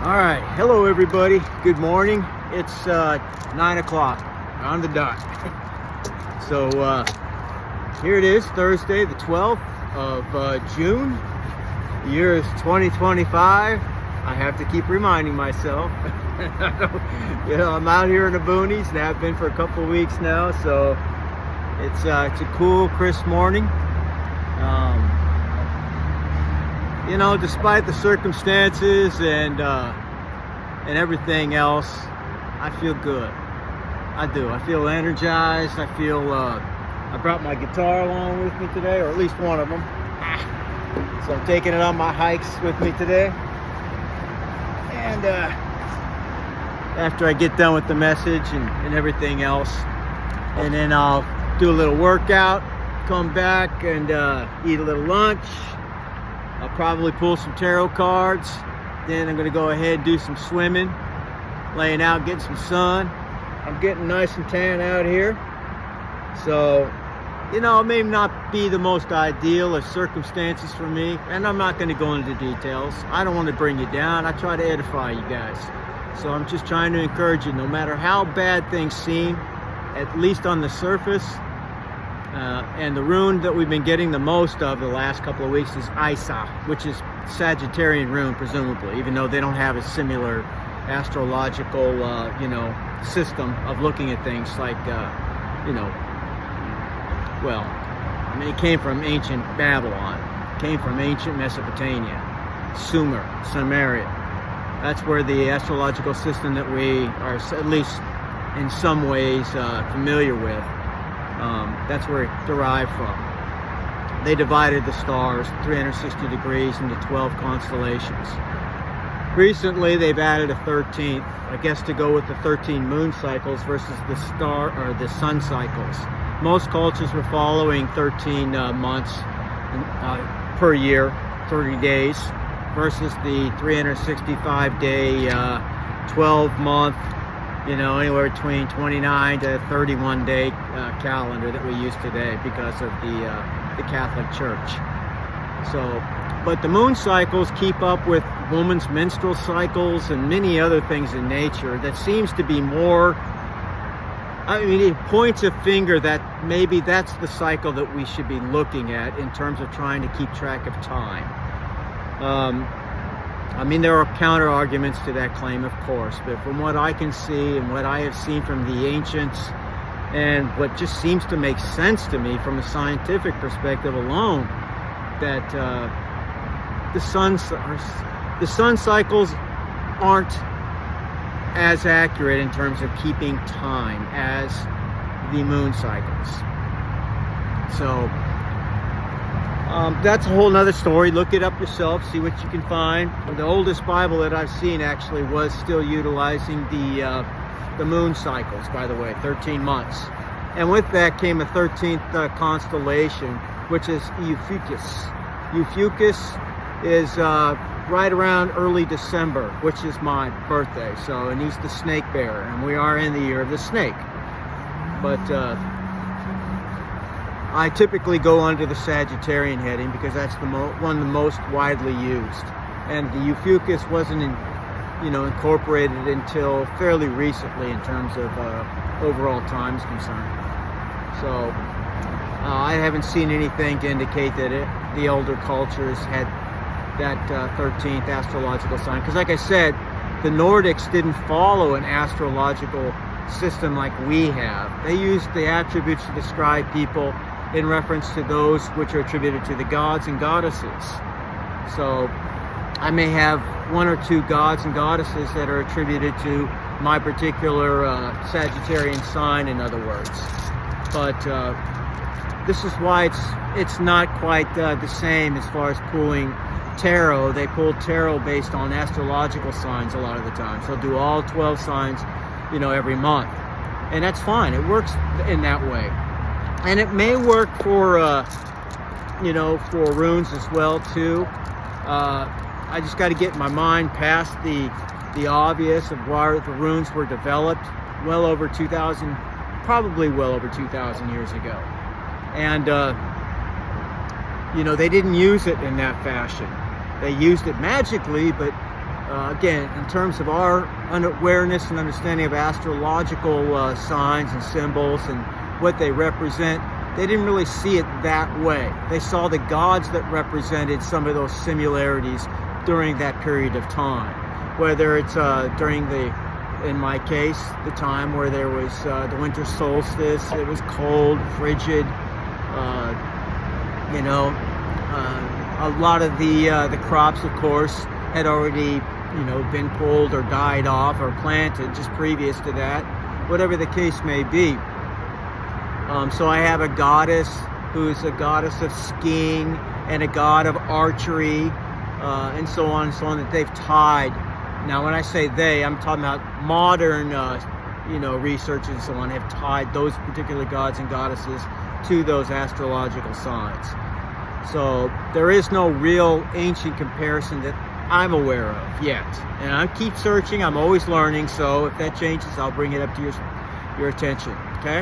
All right, hello everybody. Good morning. It's 9 o'clock on the dot. So here it is, Thursday, the 12th of June. The year is 2025. I have to keep reminding myself. I'm out here in the boonies and have been for a couple of weeks now. So it's a cool, crisp morning. Despite the circumstances and everything else, I feel good. I do. I feel energized. I feel, I brought my guitar along with me today, or at least one of them. So I'm taking it on my hikes with me today. And after I get done with the message and everything else, and then I'll do a little workout, come back and eat a little lunch. I'll probably pull some tarot cards. Then I'm going to go ahead and do some swimming, laying out, getting some sun. I'm getting nice and tan out here. So, it may not be the most ideal of circumstances for me, and I'm not going to go into the details. I don't want to bring you down. I try to edify you guys. So I'm just trying to encourage you, no matter how bad things seem, at least on the surface. And the rune that we've been getting the most of the last couple of weeks is Isa, which is Sagittarian rune, presumably, even though they don't have a similar astrological, system of looking at things like, it came from ancient Babylon, came from ancient Mesopotamia, Sumer, Samaria. That's where the astrological system that we are, at least in some ways, familiar with. That's where it derived from. They divided the stars 360 degrees into 12 constellations. Recently, they've added a 13th, I guess, to go with the 13 moon cycles versus the sun cycles. Most cultures were following 13 months per year, 30 days, versus the 365-day, 12-month, anywhere between 29 to 31-day calendar that we use today because of the Catholic Church. So, but the moon cycles keep up with women's menstrual cycles and many other things in nature that seems to be more, it points a finger that maybe that's the cycle that we should be looking at in terms of trying to keep track of time. There are counter arguments to that claim, of course, but from what I can see and what I have seen from the ancients and what just seems to make sense to me from a scientific perspective alone, that the sun cycles aren't as accurate in terms of keeping time as the moon cycles. So that's a whole nother story. Look it up yourself, see what you can find. The oldest Bible that I've seen actually was still utilizing the moon cycles, by the way, 13 months. And with that came a 13th constellation, which is Ophiuchus. Ophiuchus is right around early December, which is my birthday. So, and he's the snake bearer, and we are in the year of the snake. But I typically go under the Sagittarian heading because that's one of the most widely used. And the Ophiuchus wasn't incorporated until fairly recently in terms of overall time is concerned. So I haven't seen anything to indicate that the older cultures had that 13th astrological sign. Because like I said, the Nordics didn't follow an astrological system like we have. They used the attributes to describe people in reference to those which are attributed to the gods and goddesses. So I may have one or two gods and goddesses that are attributed to my particular Sagittarian sign, in other words. But this is why it's not quite the same as far as pulling tarot. They pull tarot based on astrological signs a lot of the time. So they'll do all 12 signs, every month. And that's fine. It works in that way. And it may work for, for runes as well, too. I just got to get my mind past the obvious of why the runes were developed probably well over 2,000 years ago. And, they didn't use it in that fashion. They used it magically, but again, in terms of our awareness and understanding of astrological signs and symbols and what they represent, they didn't really see it that way. They saw the gods that represented some of those similarities during that period of time. Whether it's during in my case, the time where there was the winter solstice, it was cold, frigid, a lot of the crops, of course, had already, been pulled or died off or planted just previous to that, whatever the case may be. So I have a goddess who's a goddess of skiing and a god of archery, and so on and so on, that they've tied. Now, when I say they, I'm talking about modern, research and so on, have tied those particular gods and goddesses to those astrological signs. So there is no real ancient comparison that I'm aware of yet. And I keep searching. I'm always learning. So if that changes, I'll bring it up to your attention. Okay?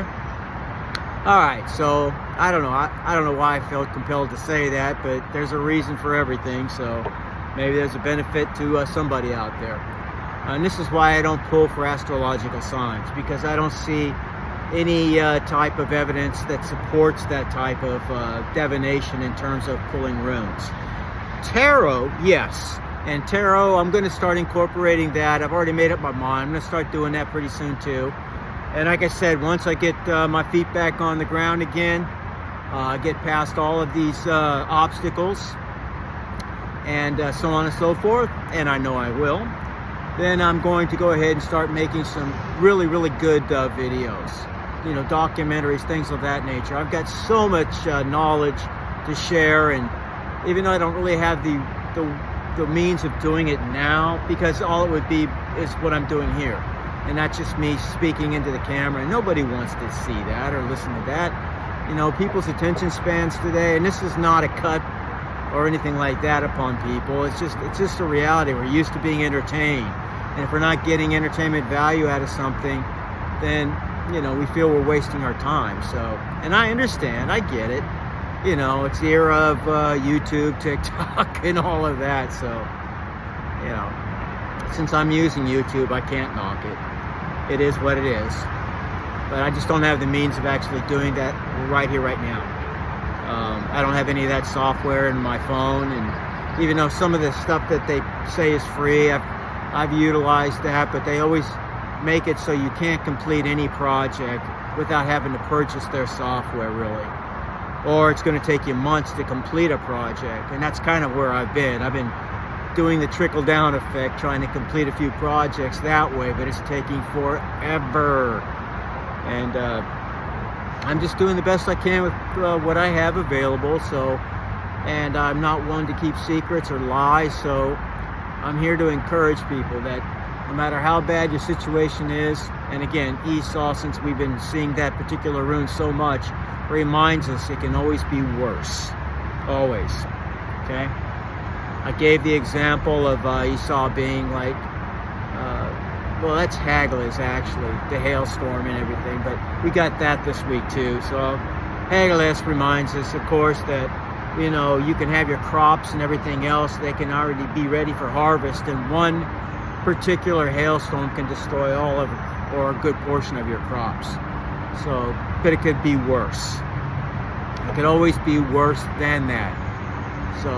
All right. So I don't know. I don't know why I felt compelled to say that, but there's a reason for everything. So maybe there's a benefit to somebody out there. And this is why I don't pull for astrological signs, because I don't see any type of evidence that supports that type of divination in terms of pulling runes. Tarot, yes. And tarot, I'm going to start incorporating that. I've already made up my mind. I'm going to start doing that pretty soon too. And like I said, once I get my feet back on the ground again, get past all of these obstacles, and so on and so forth, and I know I will, then I'm going to go ahead and start making some really, really good videos, documentaries, things of that nature. I've got so much knowledge to share, and even though I don't really have the means of doing it now, because all it would be is what I'm doing here, and that's just me speaking into the camera, and nobody wants to see that or listen to that. People's attention spans today, and this is not a cut or anything like that upon people. It's just a reality. We're used to being entertained, and if we're not getting entertainment value out of something, then we feel we're wasting our time. So, and I understand, I get it. It's the era of YouTube, TikTok, and all of that. So, since I'm using YouTube, I can't knock it. It is what it is. But I just don't have the means of actually doing that right here, right now. I don't have any of that software in my phone, and even though some of the stuff that they say is free, I've utilized that, but they always make it so you can't complete any project without having to purchase their software, really. Or it's going to take you months to complete a project, and that's kind of where I've been. I've been doing the trickle-down effect, trying to complete a few projects that way, but it's taking forever. And I'm just doing the best I can with what I have available. So, and I'm not one to keep secrets or lie. So I'm here to encourage people that no matter how bad your situation is, and again, Esau, since we've been seeing that particular rune so much, reminds us it can always be worse. Always. Okay? I gave the example of Esau being like, well, that's Haglis, actually, the hailstorm and everything, but we got that this week too. So Haglis reminds us, of course, that you can have your crops and everything else, they can already be ready for harvest, and one particular hailstorm can destroy all of it, or a good portion of your crops. So, but it could be worse. It could always be worse than that. So,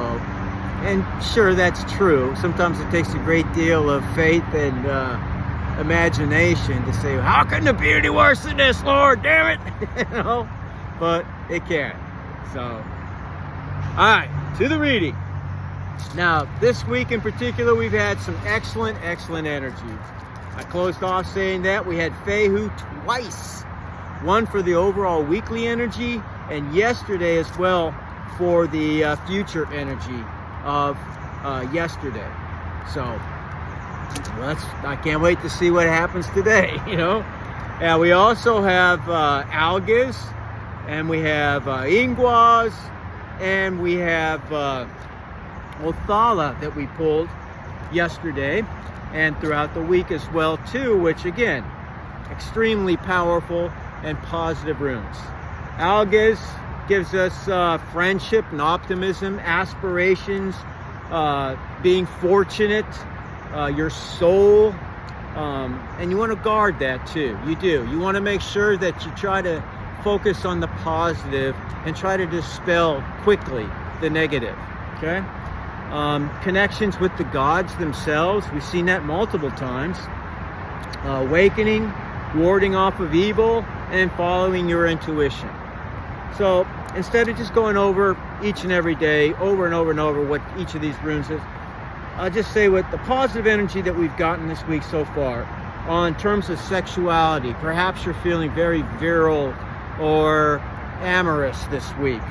and sure, that's true. Sometimes it takes a great deal of faith and imagination to say, how can it be any worse than this, Lord? Damn it! But it can. So, all right, to the reading. Now, this week in particular, we've had some excellent energy. I closed off saying that we had Fehu twice. One for the overall weekly energy, and yesterday as well for the future energy of yesterday. So, well, I can't wait to see what happens today, And we also have Algis, and we have Ingwas, and we have Othala that we pulled yesterday and throughout the week as well too, which again, extremely powerful and positive runes. Algis gives us friendship and optimism, aspirations, being fortunate, your soul, and you want to guard that too. You do. You want to make sure that you try to focus on the positive and try to dispel quickly the negative. Okay? Connections with the gods themselves. We've seen that multiple times. Awakening, warding off of evil, and following your intuition. So instead of just going over each and every day, over and over and over what each of these runes is, I'll just say with the positive energy that we've gotten this week so far, on terms of sexuality, perhaps you're feeling very virile or amorous this week.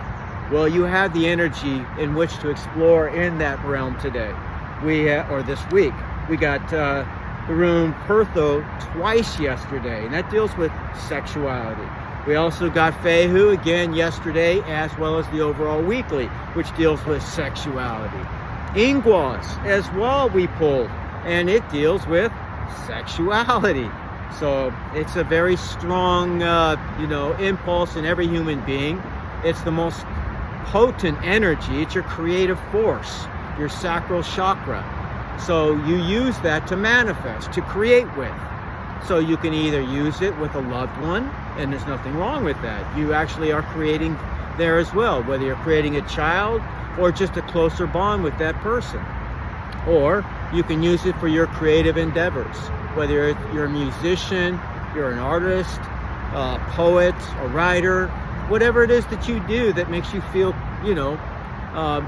Well, you have the energy in which to explore in that realm today. Or this week. We got the rune Pertho twice yesterday, and that deals with sexuality. We also got Fehu again yesterday, as well as the overall weekly, which deals with sexuality. Ingwas as well we pulled, and it deals with sexuality. So it's a very strong, impulse in every human being. It's the most potent energy. It's your creative force, your sacral chakra. So you use that to manifest, to create with. So you can either use it with a loved one, and there's nothing wrong with that. You actually are creating there as well, whether you're creating a child or just a closer bond with that person. Or you can use it for your creative endeavors, whether you're a musician, you're an artist, a poet, a writer, whatever it is that you do that makes you feel,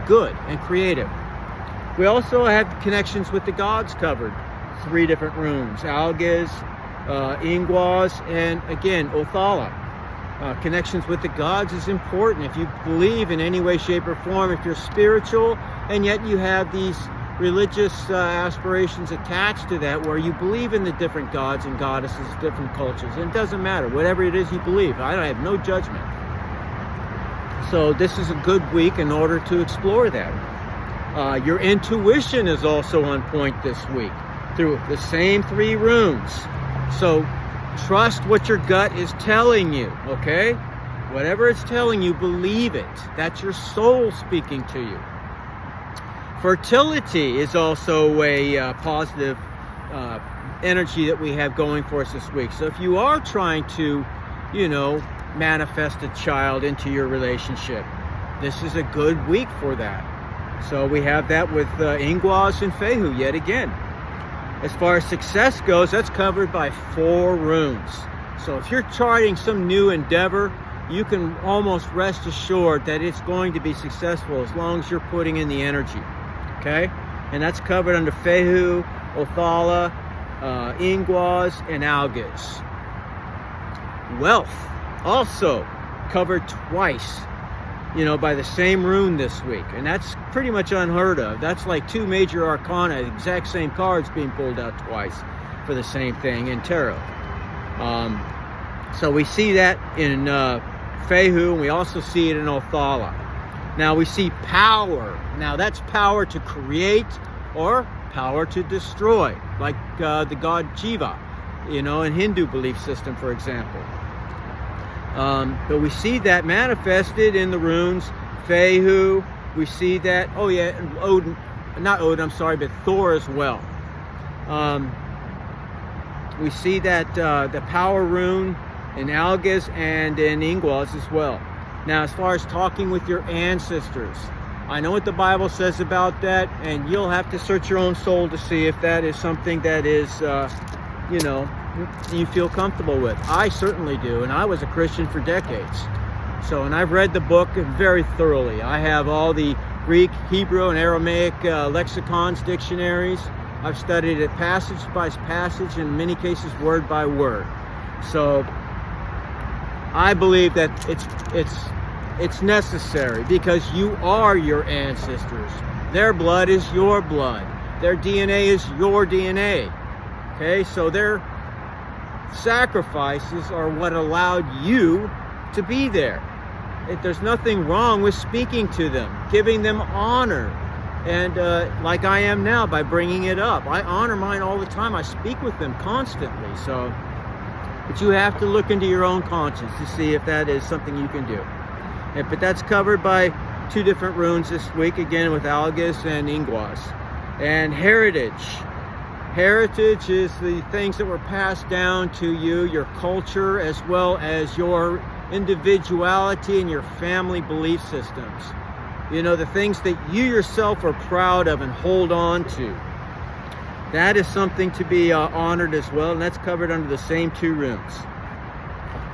good and creative. We also have connections with the gods covered. 3 different runes: Algiz, Ingwas, and again, Othala. Connections with the gods is important. If you believe in any way, shape, or form, if you're spiritual, and yet you have these religious aspirations attached to that, where you believe in the different gods and goddesses, different cultures, and it doesn't matter, whatever it is you believe. I have no judgment. So this is a good week in order to explore that. Your intuition is also on point this week through the same 3 runes. So trust what your gut is telling you, okay? Whatever it's telling you, believe it. That's your soul speaking to you. Fertility is also a positive energy that we have going for us this week. So if you are trying to, manifest a child into your relationship, this is a good week for that. So we have that with Ingwas and Fehu yet again. As far as success goes, that's covered by 4 runes. So if you're charting some new endeavor, you can almost rest assured that it's going to be successful as long as you're putting in the energy. Okay? And that's covered under Fehu, Othala, Ingwas, and Algiz. Wealth, also covered twice, by the same rune this week. And that's pretty much unheard of. That's like 2 major arcana, the exact same cards being pulled out twice for the same thing in tarot. So we see that in Fehu, and we also see it in Othala. Now we see power. Now that's power to create or power to destroy, like the god Jiva, in Hindu belief system, for example. But we see that manifested in the runes Fehu. We see that, but Thor as well. We see that the power rune in Algiz and in Ingwas as well. Now, as far as talking with your ancestors, I know what the Bible says about that, and you'll have to search your own soul to see if that is something that is, you feel comfortable with. I certainly do, and I was a Christian for decades. So, and I've read the book very thoroughly. I have all the Greek, Hebrew, and Aramaic lexicons, dictionaries. I've studied it passage by passage, in many cases word by word. So, I believe that it's necessary, because you are your ancestors. Their blood is your blood. Their DNA is your DNA. Okay, so their sacrifices are what allowed you to be there. There's nothing wrong with speaking to them, giving them honor, and like I am now by bringing it up. I honor mine all the time. I speak with them constantly. So, but you have to look into your own conscience to see if that is something you can do. But that's covered by 2 different runes this week, again with Algiz and Ingwas. And heritage. Heritage is the things that were passed down to you, your culture, as well as your individuality and your family belief systems. You know, the things that you yourself are proud of and hold on to. That is something to be honored as well, and that's covered under the same 2 rooms.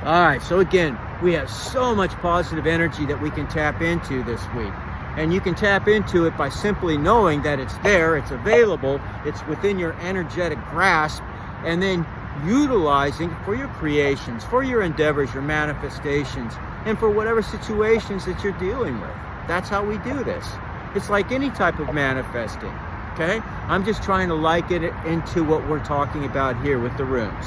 All right, so again, we have so much positive energy that we can tap into this week. And you can tap into it by simply knowing that it's there, it's available, it's within your energetic grasp, and then utilizing it for your creations, for your endeavors, your manifestations, and for whatever situations that you're dealing with. That's how we do this. It's like any type of manifesting, okay? I'm just trying to liken it into what we're talking about here with the runes.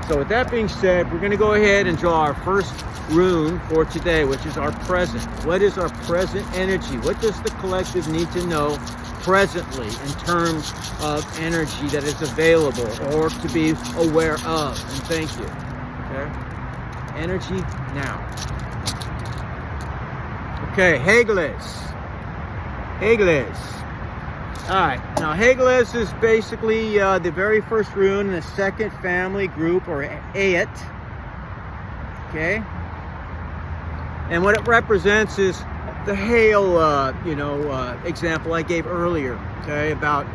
So with that being said, we're going to go ahead and draw our first rune for today, which is our present. What is our present energy? What does the collective need to know presently in terms of energy that is available or to be aware of? And thank you. Okay? Energy now. Okay, Hageles. All right, now Hageles is basically the very first rune in the second family group, or Ayat. Okay? And what it represents is the hail, example I gave earlier, okay, about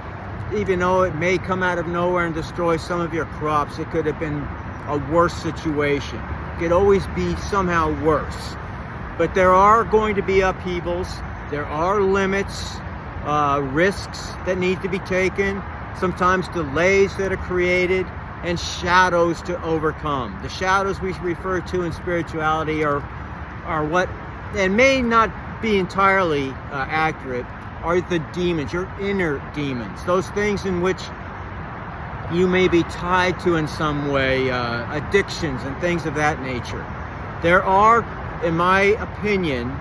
even though it may come out of nowhere and destroy some of your crops, it could have been a worse situation. It could always be somehow worse. But there are going to be upheavals. There are limits, risks that need to be taken, sometimes delays that are created, and shadows to overcome. The shadows we refer to in spirituality are what, and may not be entirely accurate, are the demons, your inner demons, those things in which you may be tied to in some way, addictions and things of that nature. There are, in my opinion,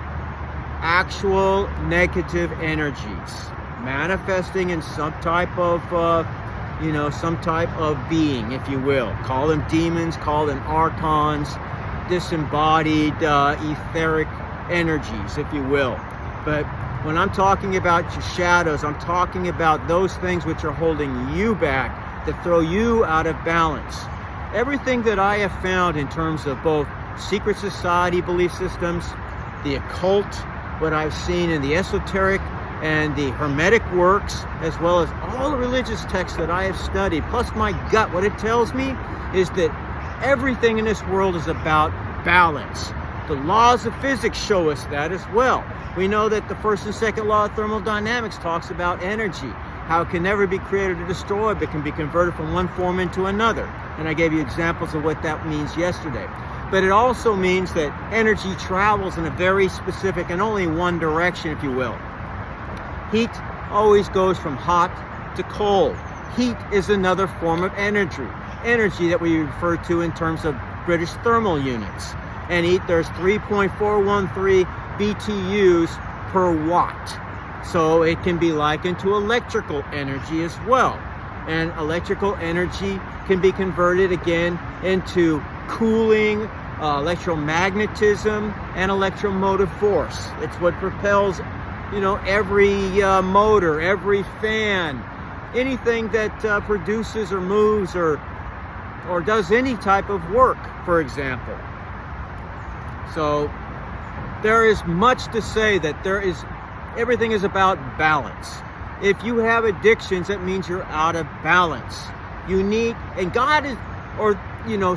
actual negative energies manifesting in some type of being, if you will. Call them demons, call them archons, disembodied etheric energies, if you will. But when I'm talking about your shadows, I'm talking about those things which are holding you back, that throw you out of balance. Everything that I have found in terms of both secret society belief systems, the occult, what I've seen in the esoteric and the hermetic works, as well as all the religious texts that I have studied, plus my gut, what it tells me is that everything in this world is about balance. The laws of physics show us that as well. We know that the first and second law of thermodynamics talks about energy, how it can never be created or destroyed, but can be converted from one form into another. And I gave you examples of what that means yesterday. But it also means that energy travels in a very specific and only one direction, if you will. Heat always goes from hot to cold. Heat is another form of energy that we refer to in terms of British thermal units. And there's 3.413 BTUs per watt. So it can be likened to electrical energy as well. And electrical energy can be converted again into cooling, electromagnetism, and electromotive force. It's what propels, every motor, every fan, anything that produces or moves or does any type of work, for example. So there is much to say that everything is about balance. If you have addictions, that means you're out of balance. You need, and God is, or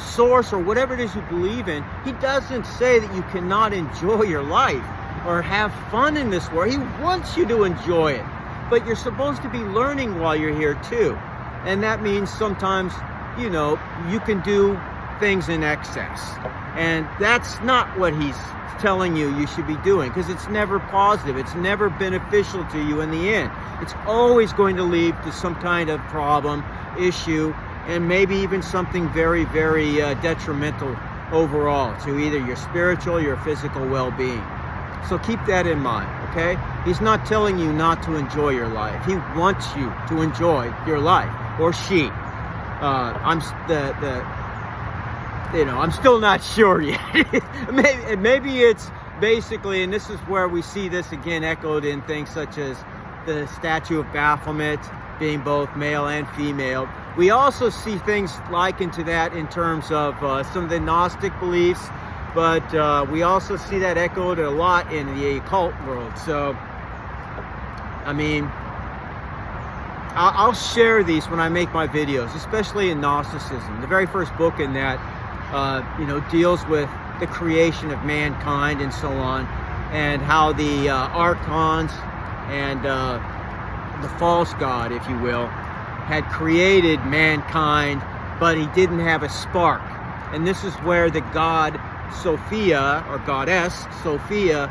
source, or whatever it is you believe in, he doesn't say that you cannot enjoy your life or have fun in this world. He wants you to enjoy it, but you're supposed to be learning while you're here too. And that means sometimes, you can do things in excess, and that's not what he's telling you should be doing, because it's never positive. It's never beneficial to you in the end. It's always going to lead to some kind of problem, issue, and maybe even something very, very detrimental overall to either your spiritual or your physical well-being. So keep that in mind, okay? He's not telling you not to enjoy your life. He wants you to enjoy your life, or she. I'm still not sure yet. maybe it's basically, and this is where we see this again echoed in things such as the statue of Baphomet, being both male and female. We also see things likened to that in terms of some of the Gnostic beliefs, but we also see that echoed a lot in the occult world. So, I mean, I'll share these when I make my videos, especially in Gnosticism. The very first book in that, deals with the creation of mankind and so on, and how the archons and the false god, if you will, had created mankind, but he didn't have a spark. And this is where the god Sophia, or goddess Sophia,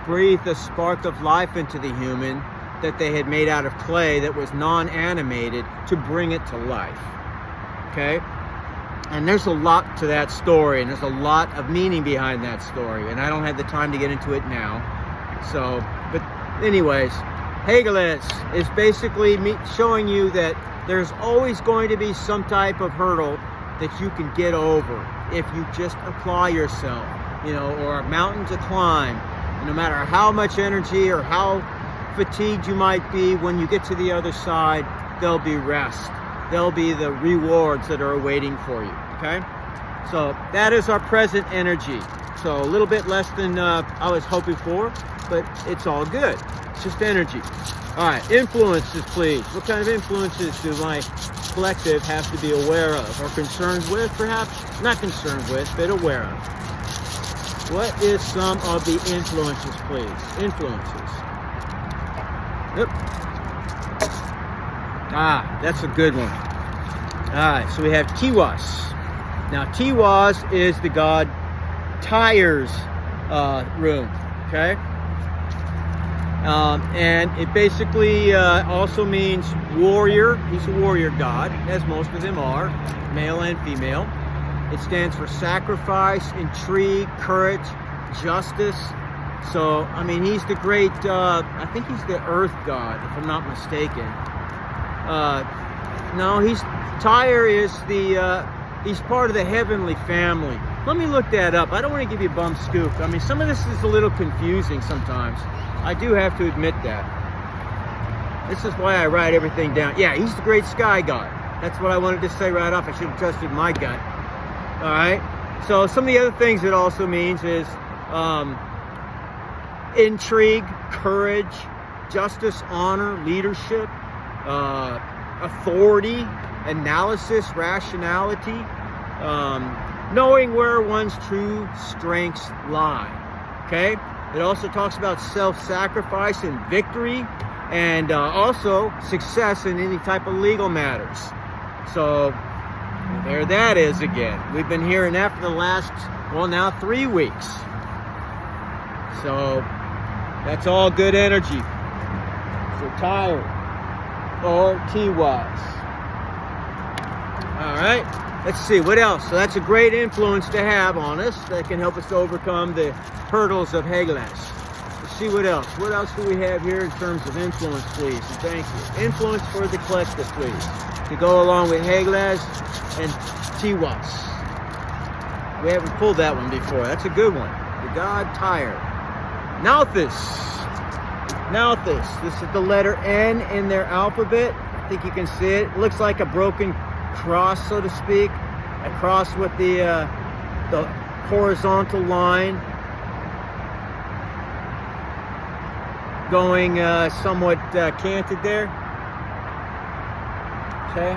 breathed a spark of life into the human that they had made out of clay that was non-animated to bring it to life. Okay? And there's a lot to that story, and there's a lot of meaning behind that story, and I don't have the time to get into it now. So, but anyways, Hagalaz is basically showing you that there's always going to be some type of hurdle that you can get over if you just apply yourself, or a mountain to climb. No matter how much energy or how fatigued you might be, when you get to the other side, there'll be rest. There'll be the rewards that are awaiting for you, okay? So that is our present energy. So a little bit less than I was hoping for, but it's all good. It's just energy. All right, influences, please. What kind of influences do my collective have to be aware of, or concerned with, perhaps? Not concerned with, but aware of. What is some of the influences, please? Influences. Yep. Ah, that's a good one. All right, so we have Tiwas. Now, Tiwas is the god Tyre's rune, okay? And it basically also means warrior. He's a warrior god, as most of them are, male and female. It stands for sacrifice, intrigue, courage, justice. So, I mean, he's the great, I think he's the earth god, if I'm not mistaken. No, Tyre is he's part of the heavenly family. Let me look that up. I don't want to give you a bum scoop. I mean, some of this is a little confusing sometimes. I do have to admit that. This is why I write everything down. Yeah, he's the great sky god. That's what I wanted to say right off. I should have trusted my gut. All right. So some of the other things it also means is intrigue, courage, justice, honor, leadership, authority, analysis, rationality, knowing where one's true strengths lie. Okay? It also talks about self-sacrifice and victory, and also success in any type of legal matters. So there that is again. We've been hearing that for the last, now 3 weeks. So that's all good energy. So Tyre or Tiwas. All right, let's see what else. So that's a great influence to have on us that can help us to overcome the hurdles of Hagalaz. Let's see what else. What else do we have here in terms of influence, please? And thank you. Influence for the collective, please, to go along with Hagalaz and Tiwas. We haven't pulled that one before. That's a good one. The god Tyre. Nauthis. Nauthis. This is the letter N in their alphabet. I think you can see it. It looks like a broken cross, so to speak. A cross with the horizontal line going somewhat canted there. Okay.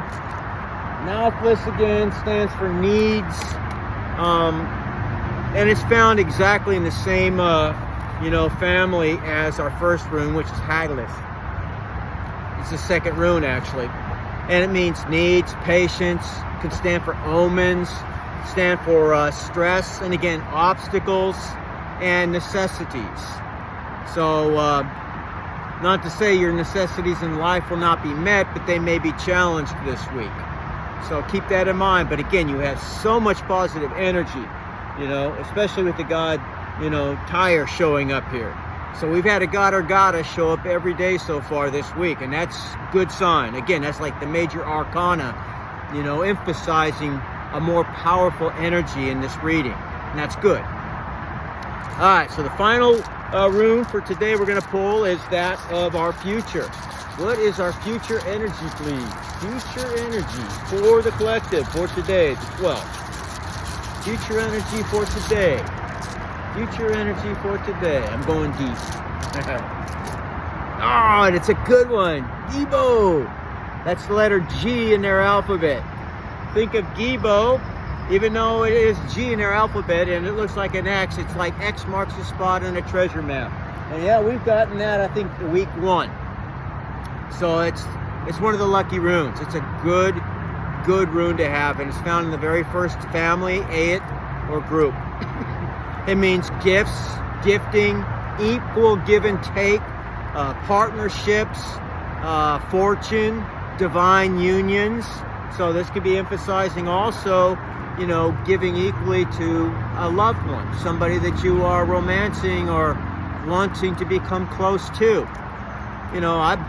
Nauthis again stands for needs, and it's found exactly in the same family as our first rune, which is Hagalaz. It's the second rune, actually. And it means needs, patience, can stand for omens, stand for stress, and again, obstacles and necessities. So, not to say your necessities in life will not be met, but they may be challenged this week. So keep that in mind. But again, you have so much positive energy, especially with the god, Tyre showing up here. So we've had a god or goddess show up every day so far this week, and that's a good sign. Again, that's like the major arcana, emphasizing a more powerful energy in this reading, and that's good. All right, so the final rune for today we're going to pull is that of our future. What is our future energy, please? Future energy for the collective for today, the 12th. Future energy for today. Future energy for today. I'm going deep. Oh, and it's a good one. Gibo. That's the letter G in their alphabet. Think of Gibo, even though it is G in their alphabet and it looks like an X, it's like X marks the spot on a treasure map. And yeah, we've gotten that, I think, week 1. So it's one of the lucky runes. It's a good rune to have, and it's found in the very first family, ayat, or group. It means gifts, gifting, equal give and take, partnerships, fortune, divine unions. So this could be emphasizing also, you know, giving equally to a loved one, somebody that you are romancing or wanting to become close to. You know, I've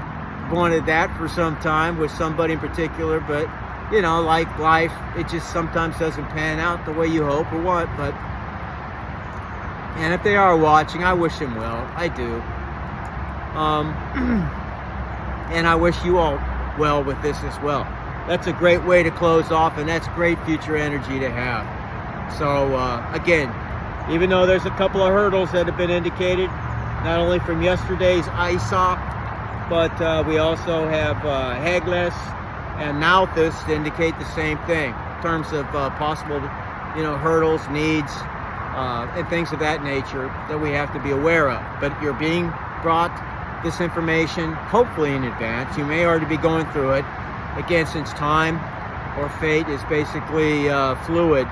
wanted that for some time with somebody in particular, but you know, like life, it just sometimes doesn't pan out the way you hope or want. But and if they are watching, I wish them well. I do. And I wish you all well with this as well. That's a great way to close off, and that's great future energy to have. So again, even though there's a couple of hurdles that have been indicated, not only from yesterday's ISOC, but we also have Hagles and Malthus to indicate the same thing in terms of possible, you know, hurdles, needs, and things of that nature that we have to be aware of. But you're being brought this information hopefully in advance. You may already be going through it. Again, since time or fate is basically fluid,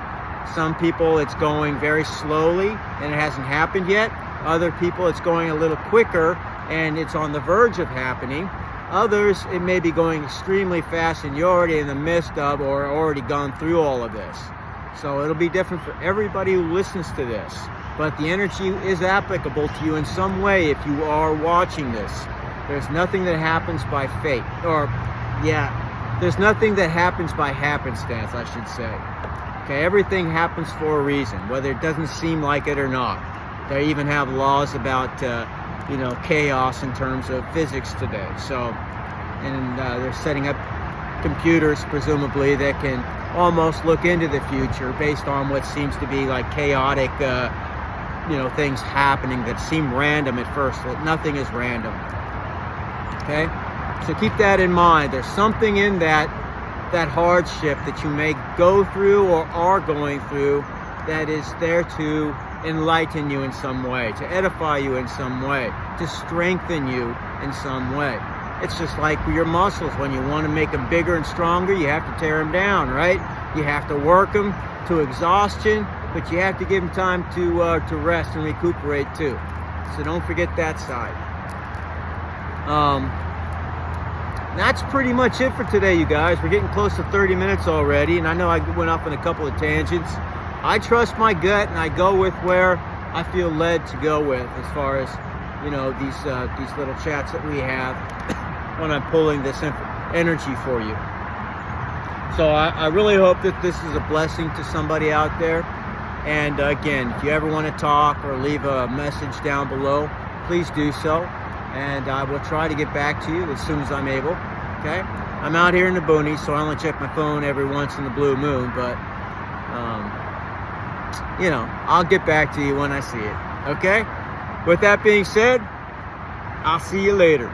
some people it's going very slowly and it hasn't happened yet. Other people it's going a little quicker and it's on the verge of happening. Others, it may be going extremely fast and you're already in the midst of or already gone through all of this. So it'll be different for everybody who listens to this. But the energy is applicable to you in some way if you are watching this. There's nothing that happens by fate. There's nothing that happens by happenstance, I should say. Okay, everything happens for a reason, whether it doesn't seem like it or not. They even have laws about you know, chaos in terms of physics today. So, and they're setting up computers, presumably, that can almost look into the future based on what seems to be like chaotic, you know, things happening that seem random at first. That nothing is random. Okay, so keep that in mind. There's something in that hardship that you may go through or are going through that is there to enlighten you in some way, to edify you in some way, to strengthen you in some way. It's just like your muscles. When you want to make them bigger and stronger, you have to tear them down, right? You have to work them to exhaustion, but you have to give them time to rest and recuperate too. So don't forget that side. That's pretty much it for today, you guys. We're getting close to 30 minutes already, and I know I went off on a couple of tangents. I trust my gut, and I go with where I feel led to go with as far as, you know, these little chats that we have when I'm pulling this energy for you. So I really hope that this is a blessing to somebody out there. And again, if you ever want to talk or leave a message down below, please do so. And I will try to get back to you as soon as I'm able. Okay? I'm out here in the boonies, so I only check my phone every once in the blue moon, but you know, I'll get back to you when I see it. Okay? With that being said, I'll see you later.